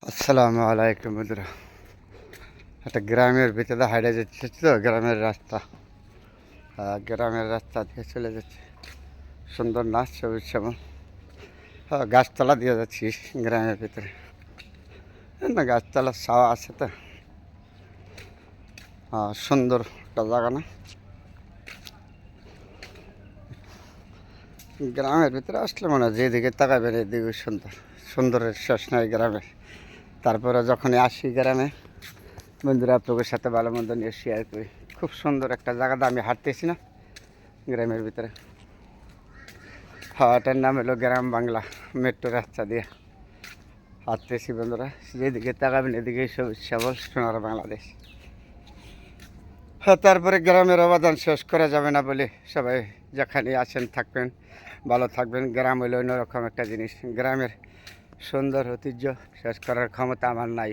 আসসালামু আলাইকুম বন্ধুরা। একটা গ্রামের ভিতরে হাইটে যাচ্ছে, তো গ্রামের রাস্তা, গ্রামের রাস্তা দিয়ে চলে যাচ্ছে। সুন্দর নাচ, সবুজ শ্যামল, গাছতলা দিয়ে যাচ্ছি গ্রামের ভিতরে। না, গাছতলার ছাওয়া আছে তো, সুন্দর একটা জায়গা না। গ্রামের ভিতরে আসলে মনে হয় যেদিকে তাকাবেন এদিকে সুন্দর। সুন্দরের শেষ নাই গ্রামের। তারপরে যখনই আসি গ্রামে, বন্ধুরা আপনাদের সাথে ভালো মন্দ নিয়ে শেয়ার করি। খুব সুন্দর একটা জায়গাতে আমি হাঁটতেছি না গ্রামের ভিতরে। এটার নাম হলো গ্রাম বাংলা। মেট্রো রাস্তা দিয়ে হাঁটতেছি বন্ধুরা। যেদিকে তাকাবেন এদিকে সবুজ শ্যামল সোনার বাংলাদেশ। তারপরে গ্রামের অবদান শেষ করা যাবে না বলে সবাই যেখানে আছেন থাকবেন, ভালো থাকবেন। গ্রাম হলো অন্যরকম একটা জিনিস। গ্রামের সুন্দর ঐতিহ্য শেষ করার ক্ষমতা আমার নাই।